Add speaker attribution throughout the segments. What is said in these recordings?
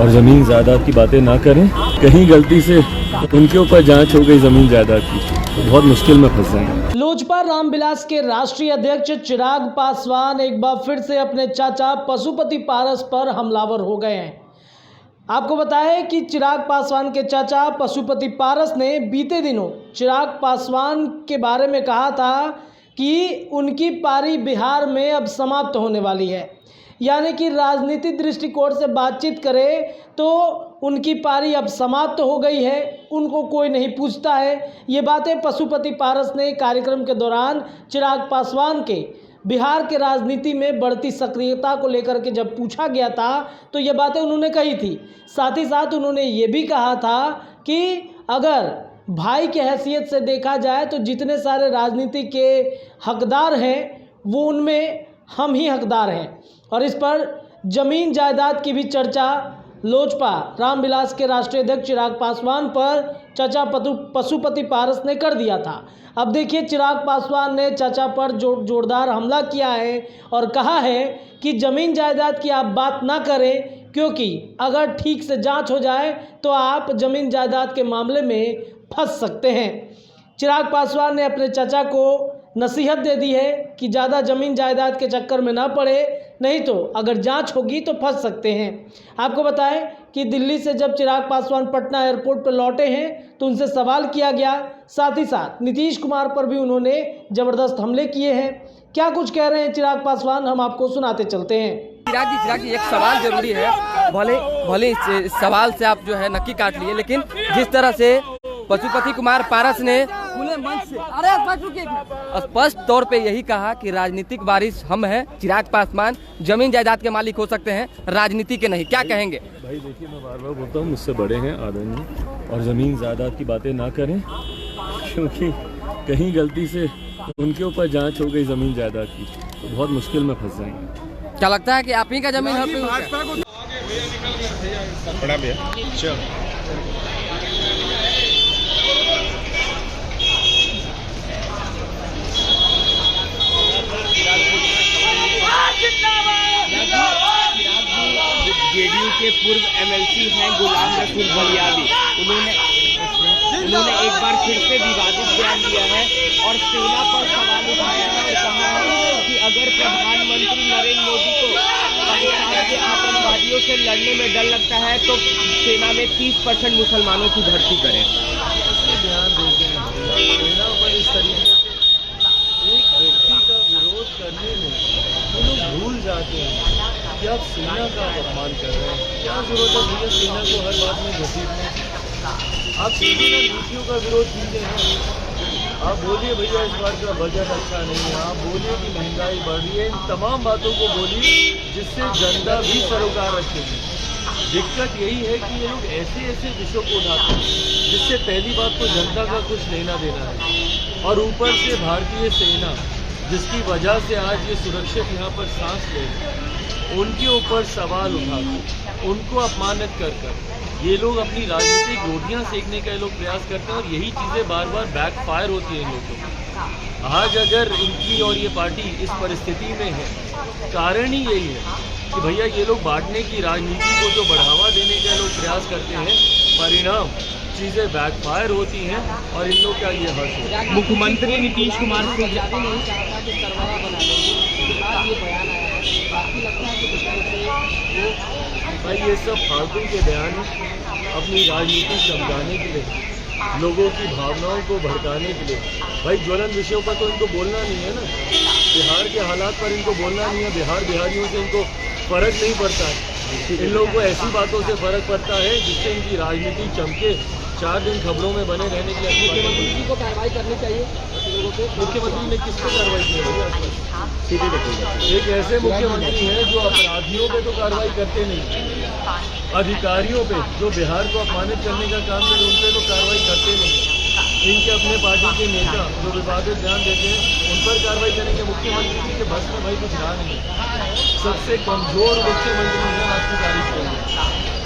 Speaker 1: और ज़मीन जायदाद की बातें ना करें। कहीं गलती से उनके ऊपर जांच हो गई ज़मीन जायदाद की तो बहुत मुश्किल में फंस जाएंगे।
Speaker 2: लोजपा रामविलास के राष्ट्रीय अध्यक्ष चिराग पासवान एक बार फिर से अपने चाचा पशुपति पारस पर हमलावर हो गए हैं। आपको बताएं कि चिराग पासवान के चाचा पशुपति पारस ने बीते दिनों चिराग पासवान के बारे में कहा था कि उनकी पारी बिहार में अब समाप्त होने वाली है, यानी कि राजनीतिक दृष्टिकोण से बातचीत करें तो उनकी पारी अब समाप्त हो गई है, उनको कोई नहीं पूछता है। ये बातें पशुपति पारस ने कार्यक्रम के दौरान चिराग पासवान के बिहार के राजनीति में बढ़ती सक्रियता को लेकर के जब पूछा गया था तो ये बातें उन्होंने कही थी। साथ ही साथ उन्होंने ये भी कहा था कि अगर भाई के हैसियत से देखा जाए तो जितने सारे राजनीति के हकदार हैं वो उनमें हम ही हकदार हैं। और इस पर ज़मीन जायदाद की भी चर्चा लोजपा रामविलास के राष्ट्रीय अध्यक्ष चिराग पासवान पर चाचा पशुपति पारस ने कर दिया था। अब देखिए चिराग पासवान ने चाचा पर जोरदार हमला किया है और कहा है कि ज़मीन जायदाद की आप बात ना करें, क्योंकि अगर ठीक से जांच हो जाए तो आप ज़मीन जायदाद के मामले में फंस सकते हैं। चिराग पासवान ने अपने चाचा को नसीहत दे दी है कि ज़्यादा ज़मीन जायदाद के चक्कर में ना पड़े, नहीं तो अगर जांच होगी तो फंस सकते हैं। आपको बताएं कि दिल्ली से जब चिराग पासवान पटना एयरपोर्ट पर लौटे हैं तो उनसे सवाल किया गया, साथ ही साथ नीतीश कुमार पर भी उन्होंने ज़बरदस्त हमले किए हैं। क्या कुछ कह रहे हैं चिराग पासवान, हम आपको सुनाते चलते हैं।
Speaker 3: चिराग जी एक सवाल जरूरी है, भले इस सवाल से आप जो है नक्की काट लिए, लेकिन जिस तरह से पशुपति कुमार पारस ने खुले मंच से स्पष्ट तौर पे यही कहा कि राजनीतिक वारिस हम हैं, चिराग पासवान जमीन जायदाद के मालिक हो सकते हैं, राजनीति के नहीं। क्या कहेंगे?
Speaker 1: भाई देखिए, मैं बार बार बोलता हूँ, मुझसे बड़े हैं आदरणीय, और ज़मीन जायदाद की बातें ना करें, क्योंकि कहीं गलती से उनके ऊपर जांच हो गई ज़मीन जायदाद की तो बहुत मुश्किल में फंस जाएंगे।
Speaker 3: क्या लगता है कि आप ही का जमीन है?
Speaker 4: जेडीयू के पूर्व एमएलसी हैं गुलाम रसूल बलियादी, उन्होंने एक बार फिर से विवादित बयान दिया है और सेना पर सवाल उठाया है और कहा है कि अगर प्रधानमंत्री नरेंद्र मोदी को पाकिस्तान के आतंकवादियों से लड़ने में डर लगता है तो सेना में 30% मुसलमानों की भर्ती करें।
Speaker 1: ध्यान देते हैं सेना पर इस तरीके से एक व्यक्ति का विरोध करने में वो लोग भूल जाते हैं कि आप सेना का अपमान कर रहे हैं। क्या जरूरत है भैया सेना को हर बात में घसीटने? आप सीधे नीतियों का विरोध कीजिए हैं। आप बोलिए भैया इस बार का बजट अच्छा नहीं है, आप बोलिए कि महंगाई बढ़ रही है, इन तमाम बातों को बोलिए जिससे जनता भी सरोकार रखेगी। दिक्कत यही है कि ये लोग ऐसे विषयों को उठाते हैं जिससे पहली बात तो जनता का कुछ लेना देना है, और ऊपर से भारतीय सेना जिसकी वजह से आज ये सुरक्षित यहाँ पर सांस ले रहे हैं, उनके ऊपर सवाल उठाकर उनको अपमानित कर ये लोग अपनी राजनीतिक रोटियां सेकने का ये लोग प्रयास करते हैं, और यही चीज़ें बार बार बैकफायर होती हैं इन लोगों को। आज अगर इनकी और ये पार्टी इस परिस्थिति में है, कारण ही यही है कि भैया ये लोग बांटने की राजनीति को जो बढ़ावा देने का लोग प्रयास करते हैं, परिणाम चीज़ें बैकफायर होती हैं और इन लोग का ये हर्ष है।
Speaker 4: मुख्यमंत्री नीतीश कुमार को
Speaker 1: भाई ये सब फालतू के बयान अपनी राजनीति समझाने के लिए, लोगों की भावनाओं को भड़काने के लिए। भाई ज्वलन विषयों पर तो इनको बोलना नहीं है ना, बिहार के हालात पर इनको बोलना नहीं है, बिहारियों से इनको फ़र्क नहीं पड़ता है। इन लोगों को ऐसी बातों से फ़र्क पड़ता है जिससे इनकी राजनीति चमके, 4 दिन खबरों में बने रहने के लिए।
Speaker 3: मुख्यमंत्री जी को कार्रवाई करनी चाहिए।
Speaker 1: मुख्यमंत्री ने किस पे कार्रवाई की है? एक ऐसे मुख्यमंत्री हैं जो अपराधियों पे तो कार्रवाई करते नहीं, अधिकारियों पे जो बिहार को अपमानित करने का काम करे उन पे तो कार्रवाई करते नहीं। इनके अपने पार्टी के नेता जो विवादित बयान देते हैं उन पर कार्रवाई करेंगे। मुख्यमंत्री जी के बस में भाई कुछ रहा नहीं है, सबसे कमजोर मुख्यमंत्री हैं आज की तारीख में।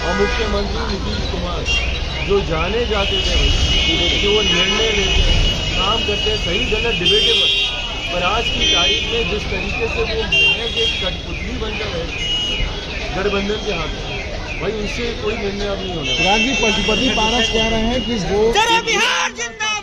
Speaker 1: और मुख्यमंत्री नीतीश कुमार जो जाने जाते थे कि वो निर्णय लेते हैं, काम करते हैं, सही गलत डिबेटेबल, पर आज की तारीख में जिस तरीके से वो महज एक कठपुतली बनकर है गठबंधन के हाथ में, भाई उनसे कोई निर्णय अब नहीं होने वाला।
Speaker 5: चिराग जी, पशुपति पारस कह रहे हैं कि वो